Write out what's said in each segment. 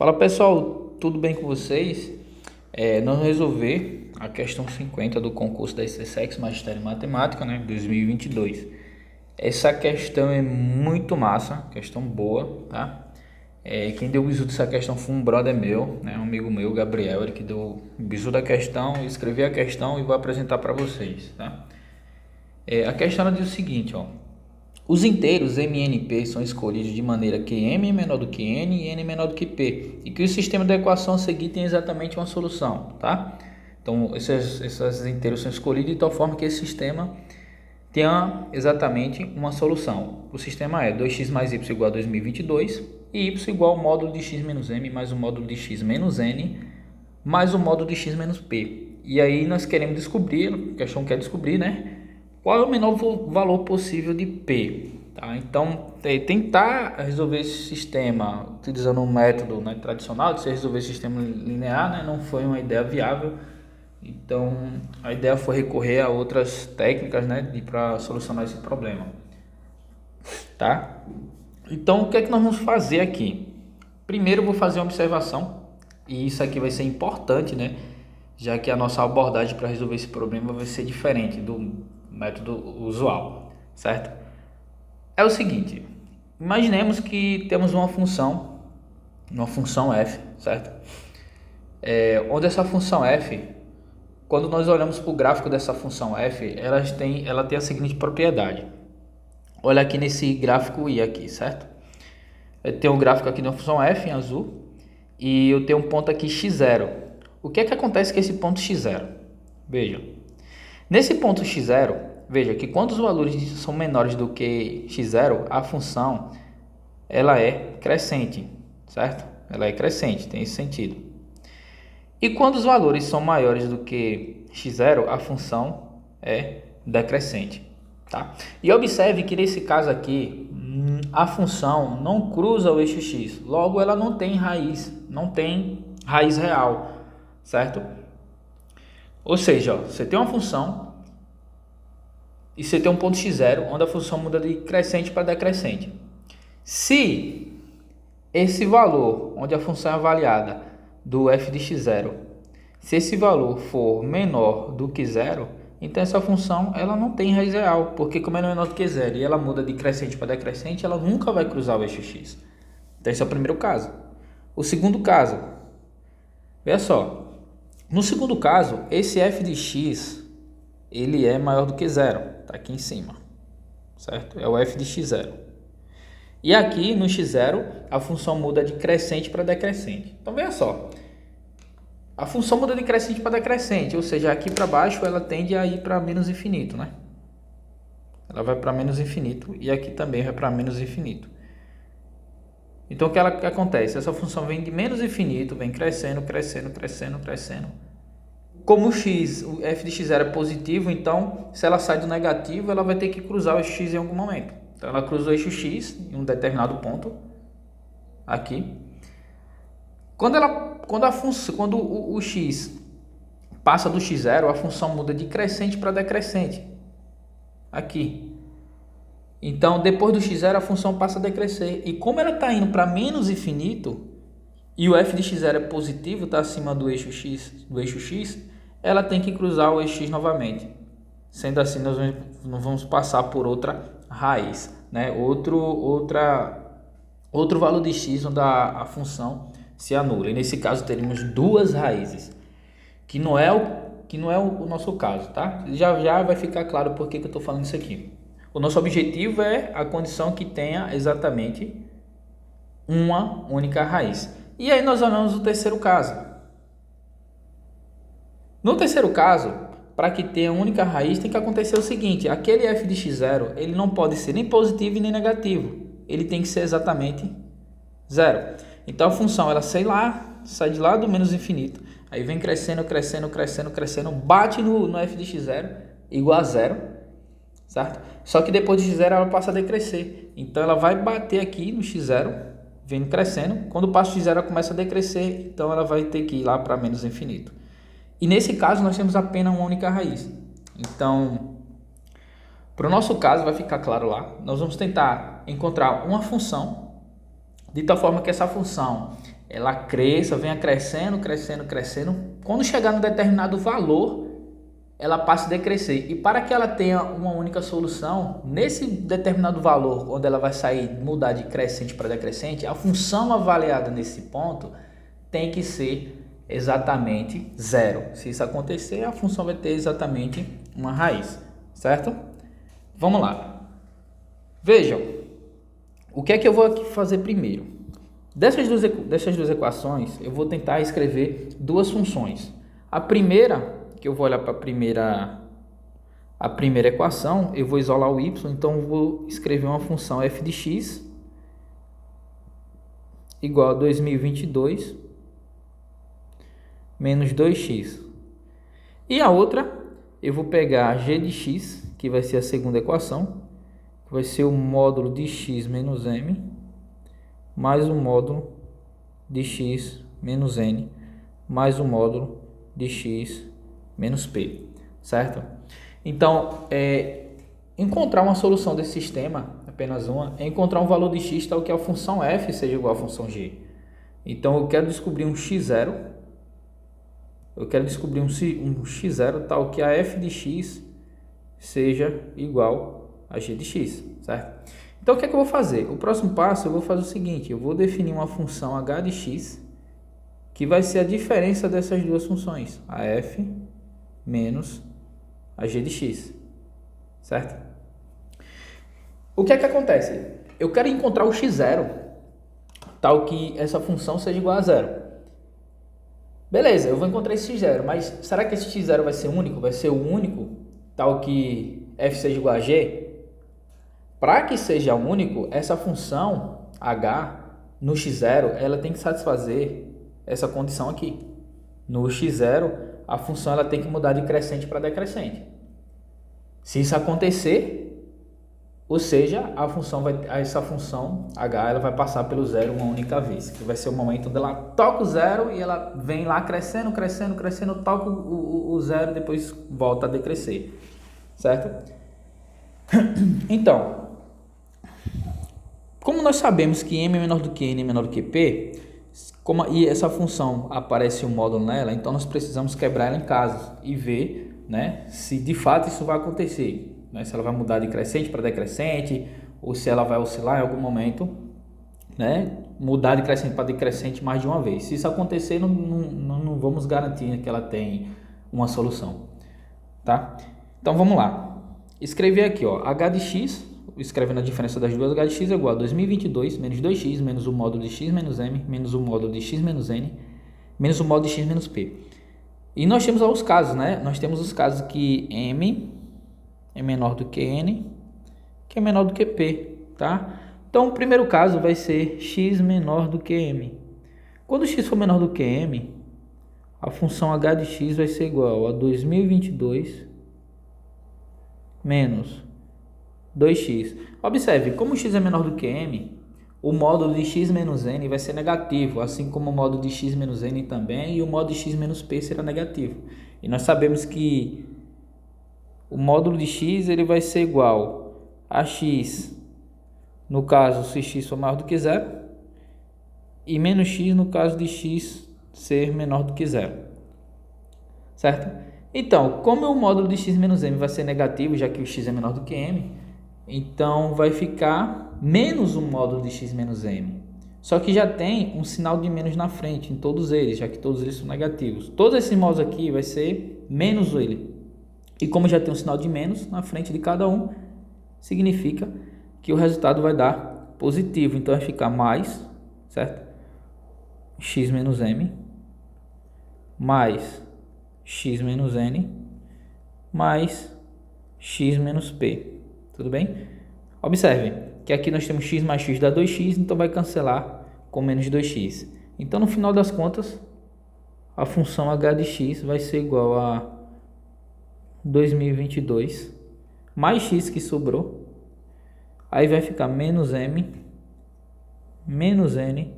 Fala pessoal, tudo bem com vocês? Nós vamos resolver a questão 50 do concurso da SCSEX Magistério em Matemática, né, 2022. Essa questão é muito massa, questão boa, tá? Quem deu o bisu dessa questão foi um brother meu, né, um amigo meu, Gabriel, ele que deu o bisu da questão, escrevi a questão e vou apresentar para vocês, tá? A questão ela diz o seguinte, ó. Os inteiros MNP são escolhidos de maneira que m é menor do que n e n é menor do que p, e que o sistema da equação a seguir tem exatamente uma solução, tá? Então, esses inteiros são escolhidos de tal forma que esse sistema tenha exatamente uma solução. O sistema é 2x mais y igual a 2022 e y igual ao módulo de x menos m mais o módulo de x menos n mais o módulo de x menos p. E aí nós queremos descobrir, a questão quer descobrir, né? Qual é o menor valor possível de P? Tá? Então, tentar resolver esse sistema utilizando um método, né, tradicional de se resolver esse sistema linear, né, não foi uma ideia viável. Então, a ideia foi recorrer a outras técnicas, né, para solucionar esse problema. Tá? Então, o que é que nós vamos fazer aqui? Primeiro, eu vou fazer uma observação, e isso aqui vai ser importante, né, já que a nossa abordagem para resolver esse problema vai ser diferente do método usual, certo? É o seguinte, imaginemos que temos uma função f, certo? Onde essa função f, quando nós olhamos para o gráfico dessa função f, ela tem a seguinte propriedade. Olha aqui nesse gráfico I aqui, certo? Eu tenho um gráfico aqui da função f em azul e eu tenho um ponto aqui x0. O que é que acontece com esse ponto x0? Veja. Nesse ponto x0, veja que quando os valores são menores do que x0, a função ela é crescente, certo? Ela é crescente, tem esse sentido. E quando os valores são maiores do que x0, a função é decrescente, tá? E observe que nesse caso aqui, a função não cruza o eixo x, logo ela não tem raiz real, certo? Ou seja, ó, você tem uma função e você tem um ponto x0, onde a função muda de crescente para decrescente. Se esse valor, onde a função é avaliada, do f de x0, se esse valor for menor do que zero, então essa função ela não tem raiz real, porque como ela é menor do que zero e ela muda de crescente para decrescente, ela nunca vai cruzar o eixo x. Então esse é o primeiro caso. O segundo caso, veja só. No segundo caso, esse f de x, ele é maior do que zero, tá aqui em cima, certo? É o f de x0. E aqui no x0, a função muda de crescente para decrescente. Então, veja só, a função muda de crescente para decrescente, ou seja, aqui para baixo ela tende a ir para menos infinito, né? Ela vai para menos infinito e aqui também vai para menos infinito. Então, o que acontece? Essa função vem de menos infinito, vem crescendo, crescendo, crescendo, crescendo. Como o x, o f de x0 é positivo, então, se ela sai do negativo, ela vai ter que cruzar o eixo x em algum momento. Então, ela cruza o eixo x em um determinado ponto, aqui. Quando o x passa do x0, a função muda de crescente para decrescente, aqui. Então, depois do x0, a função passa a decrescer. E como ela está indo para menos infinito, e o f de x0 é positivo, está acima do eixo x, ela tem que cruzar o eixo x novamente. Sendo assim, nós vamos passar por outra raiz, né? Outro valor de x onde a função se anula. E nesse caso, teremos duas raízes, que não é o nosso caso, tá? Já vai ficar claro por que eu estou falando isso aqui. O nosso objetivo é a condição que tenha exatamente uma única raiz. E aí nós olhamos o terceiro caso. No terceiro caso, para que tenha única raiz, tem que acontecer o seguinte: aquele f de x0 ele não pode ser nem positivo nem negativo. Ele tem que ser exatamente zero. Então a função ela sai de lá do menos infinito, aí vem crescendo, crescendo, crescendo, crescendo, bate no f de x0 igual a zero. Certo? Só que depois de x0 ela passa a decrescer. Então ela vai bater aqui no x0, vem crescendo. Quando passa o x0 ela começa a decrescer, então ela vai ter que ir lá para menos infinito. E nesse caso nós temos apenas uma única raiz. Então, para o nosso caso vai ficar claro lá, nós vamos tentar encontrar uma função de tal forma que essa função ela cresça, venha crescendo, crescendo, crescendo. Quando chegar num determinado valor, ela passa a decrescer. E para que ela tenha uma única solução, nesse determinado valor, onde ela vai sair, mudar de crescente para decrescente, a função avaliada nesse ponto tem que ser exatamente zero. Se isso acontecer, a função vai ter exatamente uma raiz, certo? Vamos lá. Vejam, o que é que eu vou aqui fazer primeiro? Dessas duas equações, eu vou tentar escrever duas funções. A primeira, que eu vou olhar para a primeira equação, eu vou isolar o y, então eu vou escrever uma função f de x igual a 2022 menos 2x. E a outra, eu vou pegar g de x, que vai ser a segunda equação, que vai ser o módulo de x menos m, mais o módulo de x menos n, mais o módulo de x menos p, certo? Então, encontrar uma solução desse sistema, apenas uma, é encontrar um valor de x tal que a função f seja igual à função g. Então, eu quero descobrir um x0, eu quero descobrir um x0 tal que a f de x seja igual a g de x, certo? Então, o que é que eu vou fazer? O próximo passo, eu vou fazer o seguinte, eu vou definir uma função h de x, que vai ser a diferença dessas duas funções, a f menos a g de x, certo? O que é que acontece? Eu quero encontrar o x0, tal que essa função seja igual a zero. Beleza, eu vou encontrar esse x0, mas será que esse x0 vai ser único? Vai ser o único, tal que f seja igual a g? Para que seja único, essa função h no x0, ela tem que satisfazer essa condição aqui. No x0, a função ela tem que mudar de crescente para decrescente. Se isso acontecer, ou seja, essa função h ela vai passar pelo zero uma única vez, que vai ser o momento onde ela toca o zero e ela vem lá crescendo, crescendo, crescendo, toca o zero e depois volta a decrescer, certo? Então, como nós sabemos que m é menor do que n é menor do que p, e essa função aparece um módulo nela, então nós precisamos quebrar ela em casos e ver, né, se de fato isso vai acontecer, né, se ela vai mudar de crescente para decrescente, ou se ela vai oscilar em algum momento, né, mudar de crescente para decrescente mais de uma vez. Se isso acontecer, não vamos garantir que ela tem uma solução, tá? Então vamos lá. Escrever aqui, ó, h de x, escrevendo a diferença das duas, h de x é igual a 2022 menos 2x menos o módulo de x menos m menos o módulo de x menos n menos o módulo de x menos p. E nós temos os casos, né? Nós temos os casos que m é menor do que n, que é menor do que p, tá? Então, o primeiro caso vai ser x menor do que m. Quando x for menor do que m, a função h de x vai ser igual a 2022 menos 2x. Observe, como x é menor do que m, o módulo de x menos n vai ser negativo, assim como o módulo de x menos n também, e o módulo de x menos p será negativo. E nós sabemos que o módulo de x ele vai ser igual a x, no caso, se x for maior do que zero, e menos x no caso de x ser menor do que zero, certo? Então, como o módulo de x menos m vai ser negativo, já que o x é menor do que m, então vai ficar menos o módulo de x menos m. Só que já tem um sinal de menos na frente em todos eles, já que todos eles são negativos. Todos esses módulos aqui vai ser menos ele. E como já tem um sinal de menos na frente de cada um, significa que o resultado vai dar positivo. Então vai ficar mais, certo? X menos m mais x menos n mais x menos p. Tudo bem? Observe que aqui nós temos x mais x dá 2x, então vai cancelar com menos 2x. Então, no final das contas, a função h de x vai ser igual a 2022 mais x que sobrou. Aí vai ficar menos m, menos n,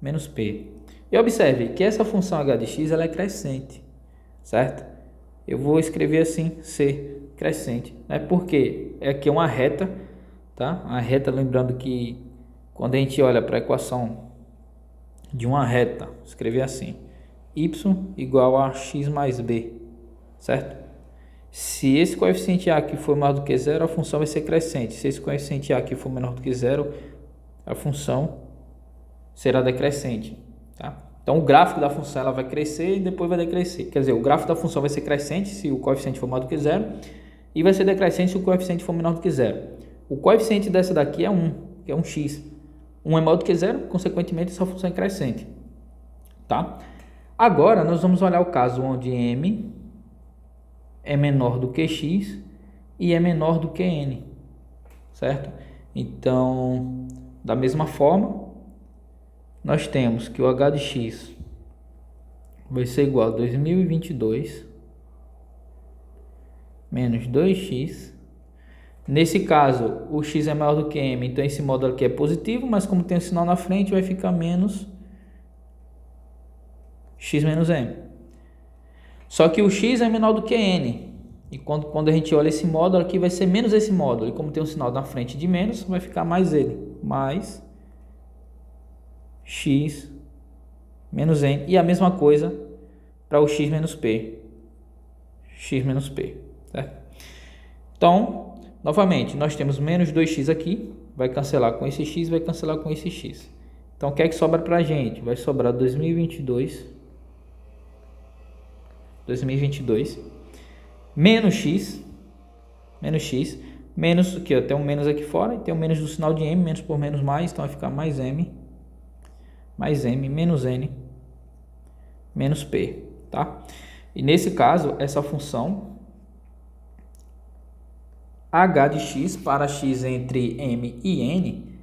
menos p. E observe que essa função h de x ela é crescente, certo? Eu vou escrever assim, c, crescente, né? Porque aqui é uma reta, tá? A reta, lembrando que quando a gente olha para a equação de uma reta, escrever assim, y igual a x mais b, certo? Se esse coeficiente a aqui for maior do que zero, a função vai ser crescente. Se esse coeficiente a aqui for menor do que zero, a função será decrescente, tá? Então o gráfico da função ela vai crescer e depois vai decrescer. Quer dizer, o gráfico da função vai ser crescente se o coeficiente for maior do que zero e vai ser decrescente se o coeficiente for menor do que zero. O coeficiente dessa daqui é 1, que é um x. 1 é maior do que zero, consequentemente essa função é crescente, tá? Agora nós vamos olhar o caso onde m é menor do que x e é menor do que n, certo? Então, da mesma forma, nós temos que o h de x vai ser igual a 2022 menos 2x. Nesse caso, o x é maior do que m, então esse módulo aqui é positivo, mas como tem o sinal na frente, vai ficar menos x menos m. Só que o x é menor do que n. E quando a gente olha esse módulo aqui, vai ser menos esse módulo. E como tem um sinal na frente de menos, vai ficar mais ele. Mais x menos n. E a mesma coisa para o x menos p. X menos p. Certo? Então, novamente, nós temos menos 2x aqui. Vai cancelar com esse x, vai cancelar com esse x. Então, o que é que sobra para a gente? Vai sobrar 2022 menos x, menos aqui, ó, tem um menos aqui fora e tem um menos do sinal de m, menos por menos mais, então vai ficar mais m, menos n, menos p, tá? E nesse caso, essa função h de x para x entre m e n,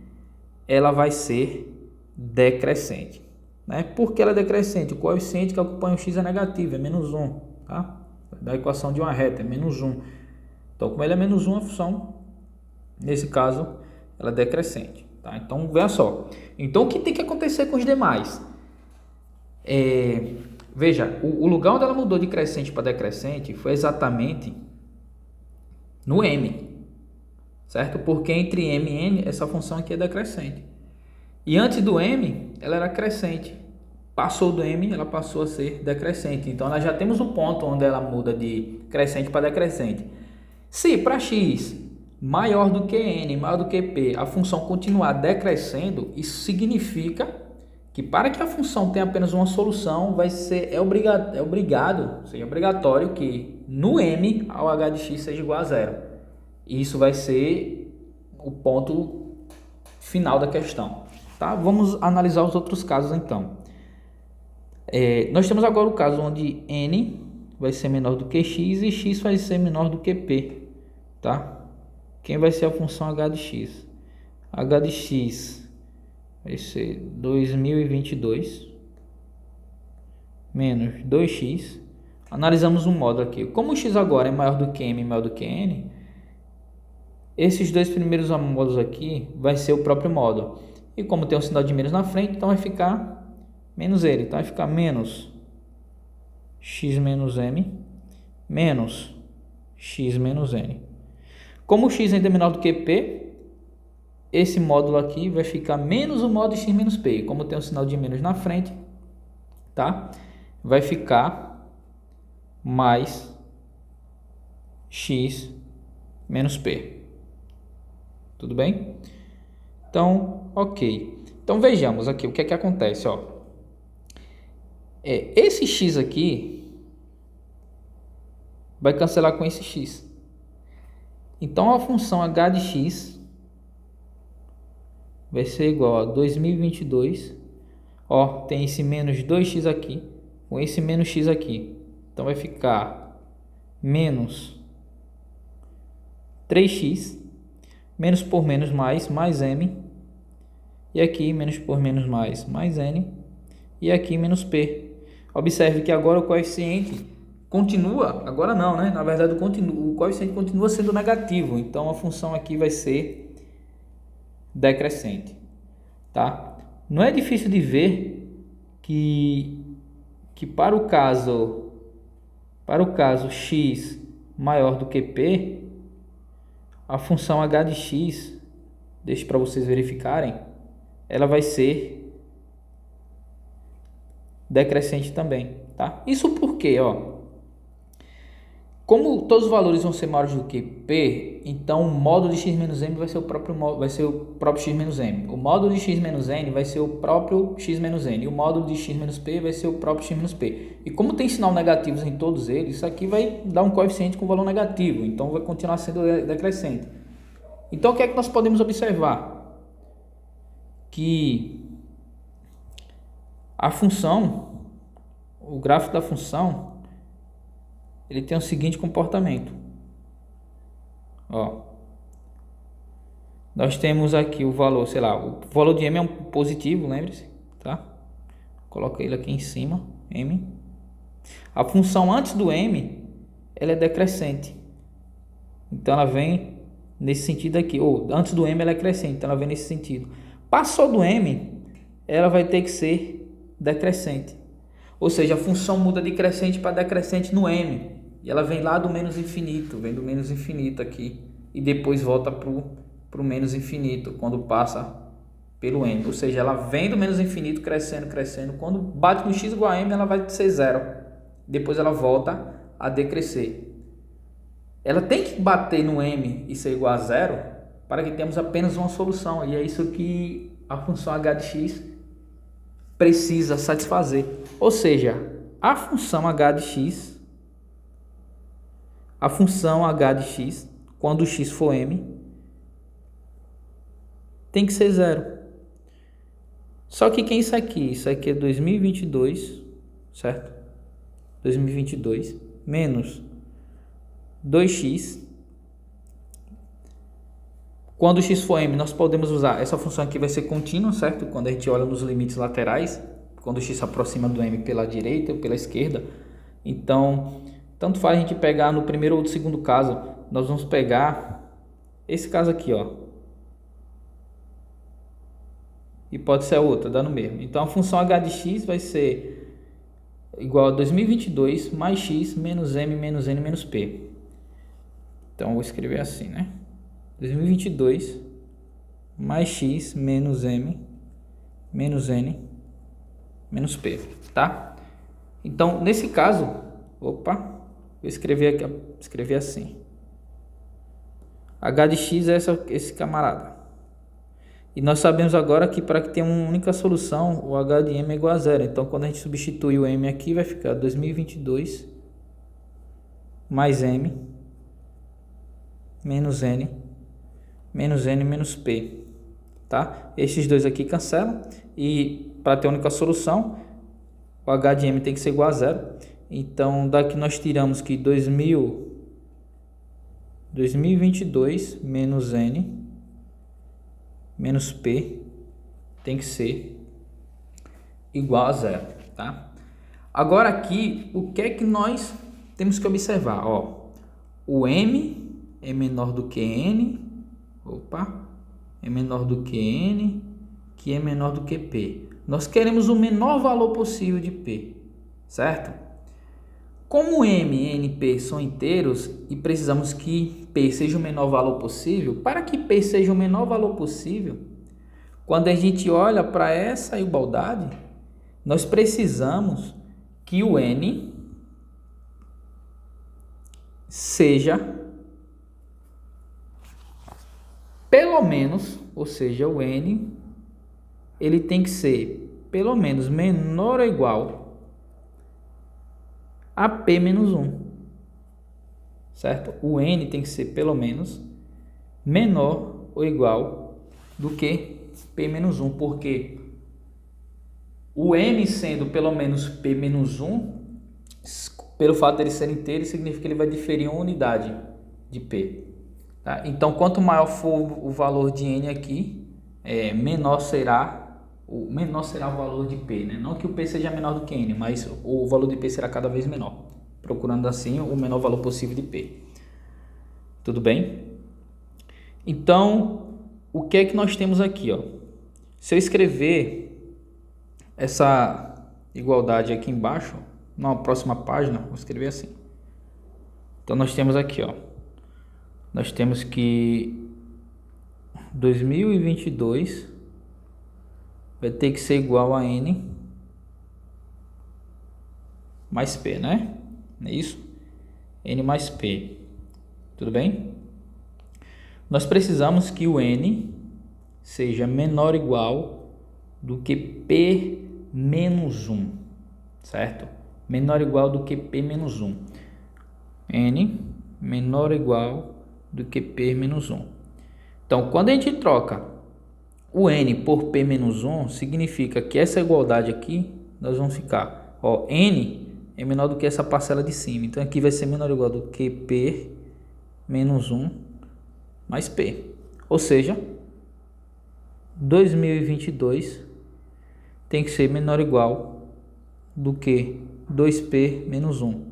ela vai ser decrescente. Né? Por que ela é decrescente? O coeficiente que acompanha o x é negativo, é menos 1, tá? Da equação de uma reta, é menos 1. Então, como ele é menos 1, a função, nesse caso, ela é decrescente. Tá? Então, veja só. Então, o que tem que acontecer com os demais? Veja, o lugar onde ela mudou de crescente para decrescente foi exatamente no m, certo? Porque entre m e n, essa função aqui é decrescente. E antes do m, ela era crescente. Passou do m, ela passou a ser decrescente. Então, nós já temos o ponto onde ela muda de crescente para decrescente. Se para x maior do que n, maior do que p, a função continuar decrescendo, isso significa que para que a função tenha apenas uma solução, é obrigatório que no m, ao h de x seja igual a zero. E isso vai ser o ponto final da questão. Tá? Vamos analisar os outros casos então. Nós temos agora o caso onde n vai ser menor do que x e x vai ser menor do que p. Tá? Quem vai ser a função h de x? H de x vai ser 2022 menos 2x. Analisamos um módulo aqui. Como o x agora é maior do que m e maior do que n, esses dois primeiros módulos aqui vai ser o próprio módulo. E como tem um sinal de menos na frente, então vai ficar menos ele. Então vai ficar menos x menos m menos x menos n. Como o x ainda é menor do que p, esse módulo aqui vai ficar menos o módulo de x menos p. Como tem um sinal de menos na frente, tá? Vai ficar mais x menos p. Tudo bem? Então, ok. Então, vejamos aqui o que é que acontece, ó. Esse x aqui vai cancelar com esse x. Então, a função h de x vai ser igual a 2022. Ó, tem esse menos 2x aqui, com esse menos x aqui. Então, vai ficar menos 3x, menos por menos mais m. E aqui, menos por menos mais n. E aqui, menos p. Observe que agora o coeficiente continua, agora não, né? Na verdade, o coeficiente continua sendo negativo. Então, a função aqui vai ser decrescente. Tá? Não é difícil de ver que para o caso x maior do que p, a função h de x, deixa para vocês verificarem, ela vai ser decrescente também, tá? Isso porque, ó, como todos os valores vão ser maiores do que P, então o módulo de x menos m vai ser o próprio x menos m. O módulo de x menos n vai ser o próprio x menos n. E o módulo de x menos p vai ser o próprio x menos p. E como tem sinal negativos em todos eles, isso aqui vai dar um coeficiente com valor negativo. Então vai continuar sendo decrescente. Então o que é que nós podemos observar? Que a função, o gráfico da função, ele tem o seguinte comportamento. Ó, nós temos aqui o valor, sei lá, o valor de m é um positivo, lembre-se, tá? Coloca ele aqui em cima, m. A função antes do m, ela é decrescente. Então ela vem nesse sentido aqui, ou antes do m ela é crescente, então ela vem nesse sentido. Passou do m, ela vai ter que ser decrescente. Ou seja, a função muda de crescente para decrescente no m. E ela vem lá do menos infinito, vem do menos infinito aqui. E depois volta para o menos infinito, quando passa pelo m. Ou seja, ela vem do menos infinito, crescendo, crescendo. Quando bate no x igual a m, ela vai ser zero. Depois ela volta a decrescer. Ela tem que bater no m e ser igual a zero para que tenhamos apenas uma solução. E é isso que a função h de x precisa satisfazer. Ou seja, a função h de x, quando o x for m, tem que ser zero. Só que quem é isso aqui? Isso aqui é 2022, certo? 2022 menos 2x. Quando o x for m, nós podemos usar essa função aqui, vai ser contínua, certo? Quando a gente olha nos limites laterais, quando o x se aproxima do m pela direita ou pela esquerda. Então, tanto faz a gente pegar no primeiro ou no segundo caso. Nós vamos pegar esse caso aqui, ó. E pode ser a outra, dá no mesmo. Então, a função h de x vai ser igual a 2022 mais x menos m menos n menos p. Então, eu vou escrever assim, né? 2022 mais x menos m menos n menos p, tá? Então, nesse caso, vou escrever assim. H de x é esse camarada. E nós sabemos agora que para que tenha uma única solução, o h de m é igual a zero. Então, quando a gente substitui o m aqui, vai ficar 2022 mais m menos n menos p, tá? Esses dois aqui cancelam e para ter a única solução, o h de m tem que ser igual a zero. Então, daqui nós tiramos que 2022 menos n menos p tem que ser igual a zero, tá? Agora aqui, o que é que nós temos que observar? Ó, o m é menor do que n, é menor do que n, que é menor do que p. Nós queremos o menor valor possível de p, certo? Como m e n, p são inteiros e precisamos que p seja o menor valor possível, para que p seja o menor valor possível, quando a gente olha para essa igualdade, nós precisamos que o n seja pelo menos, ou seja, o n ele tem que ser pelo menos menor ou igual a p menos 1, certo? O n tem que ser pelo menos menor ou igual do que p menos 1, porque o n sendo pelo menos p menos 1, pelo fato dele ser inteiro, significa que ele vai diferir uma unidade de p. Tá? Então, quanto maior for o valor de n aqui, menor será o valor de p, né? Não que o p seja menor do que n, mas o valor de p será cada vez menor, procurando assim o menor valor possível de p. Tudo bem? Então, o que é que nós temos aqui, ó? Se eu escrever essa igualdade aqui embaixo, na próxima página, vou escrever assim. Então, nós temos aqui, ó. Nós temos que 2022 vai ter que ser igual a n mais P, né? Não é isso? N mais P. Tudo bem? Nós precisamos que o N seja menor ou igual do que P menos 1, certo? Menor ou igual do que P menos 1. N menor ou igual do que P menos 1. Então, quando a gente troca o N por P menos 1, significa que essa igualdade aqui, nós vamos ficar, ó, N é menor do que essa parcela de cima. Então, aqui vai ser menor ou igual do que P menos 1 mais P. Ou seja, 2022 tem que ser menor ou igual do que 2P menos 1.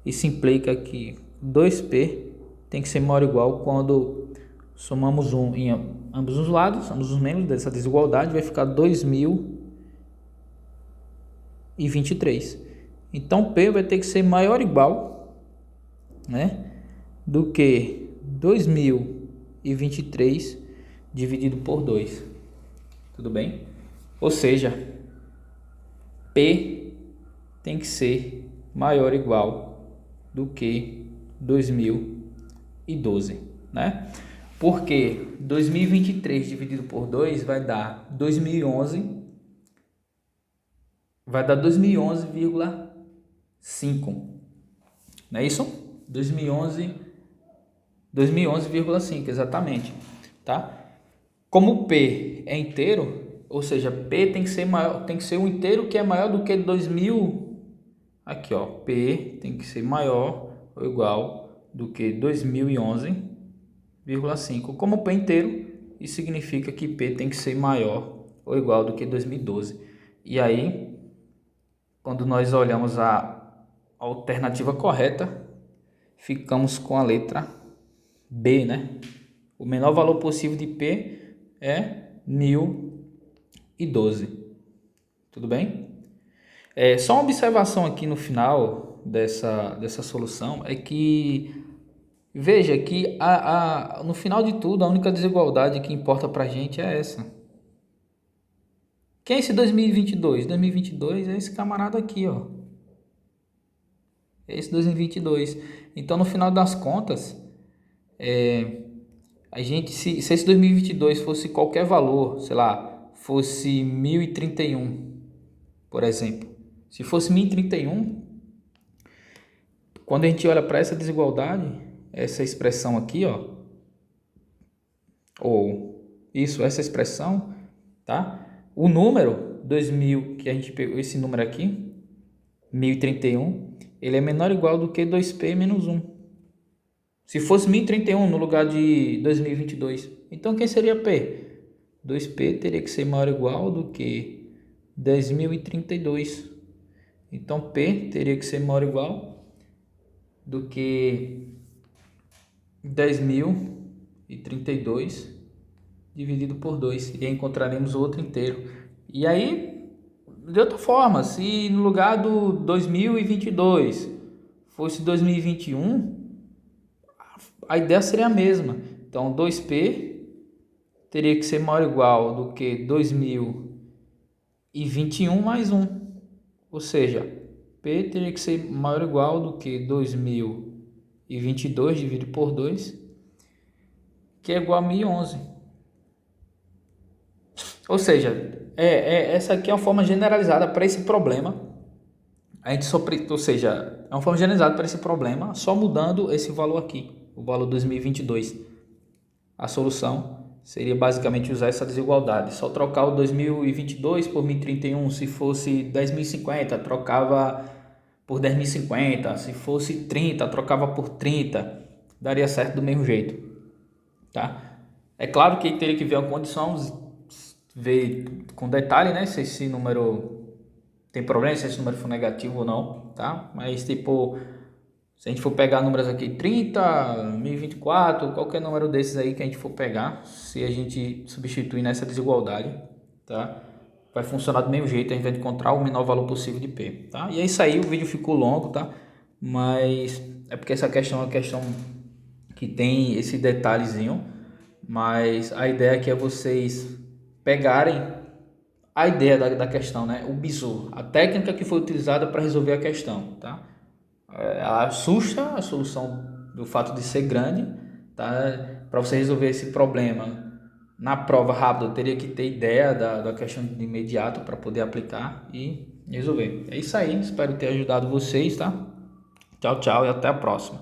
Isso implica que 2P tem que ser maior ou igual quando somamos 1 em ambos os lados, ambos os membros dessa desigualdade, vai ficar 2023. Então, P vai ter que ser maior ou igual, né, do que 2023 dividido por 2. Tudo bem? Ou seja, P tem que ser maior ou igual do que 2012, né? Porque 2023 dividido por 2 vai dar 2011, vai dar 2011,5, não é isso? 2011,5, exatamente, tá? Como P é inteiro, ou seja, P tem que ser maior, tem que ser um inteiro que é maior do que 2000. Aqui, ó, P tem que ser maior ou igual do que 2011,5. Como P inteiro, isso significa que P tem que ser maior ou igual do que 2012. E aí, quando nós olhamos a alternativa correta, ficamos com a letra B, né? O menor valor possível de P é 1012. Tudo bem? Só uma observação aqui no final dessa solução é que, veja que no final de tudo, a única desigualdade que importa para a gente é essa. Quem é esse 2022? 2022 é esse camarada aqui, ó. É esse 2022. Então, no final das contas, a gente, se esse 2022 fosse qualquer valor, sei lá, fosse 1031, por exemplo. Se fosse 1031, quando a gente olha para essa desigualdade, essa expressão aqui, ó, ou isso, essa expressão, tá? O número 2000, que a gente pegou, esse número aqui, 1031, ele é menor ou igual do que 2P menos 1. Se fosse 1031 no lugar de 2022, então quem seria P? 2P teria que ser maior ou igual do que 10.032. Então, P teria que ser maior ou igual do que 10.032 dividido por 2. E aí encontraremos o outro inteiro. E aí, de outra forma, se no lugar do 2022 fosse 2021, a ideia seria a mesma. Então, 2P teria que ser maior ou igual do que 2021 mais 1. Ou seja, P teria que ser maior ou igual do que 2022 dividido por 2, que é igual a 1011. Ou seja, essa aqui é uma forma generalizada para esse problema. Ou seja, é uma forma generalizada para esse problema, só mudando esse valor aqui, o valor 2022. A solução seria basicamente usar essa desigualdade. Só trocar o 2022 por 1031. Se fosse 10.050, trocava por 10.050. Se fosse 30, trocava por 30. Daria certo do mesmo jeito, tá? É claro que teria que ver a condição, ver com detalhe, né? Se esse número tem problema, se esse número for negativo ou não, tá? Mas tipo, se a gente for pegar números aqui, 30, 1024, qualquer número desses aí que a gente for pegar, se a gente substituir nessa desigualdade, tá? Vai funcionar do mesmo jeito, a gente vai encontrar o menor valor possível de P, tá? E é isso aí, o vídeo ficou longo, tá? Mas é porque essa questão é uma questão que tem esse detalhezinho, mas a ideia aqui é vocês pegarem a ideia da questão, né? O bizu, a técnica que foi utilizada para resolver a questão, tá? Ela assusta a solução do fato de ser grande, tá? Para você resolver esse problema na prova rápida, eu teria que ter ideia da questão de imediato para poder aplicar e resolver. É isso aí, espero ter ajudado vocês, tá? Tchau, tchau e até a próxima.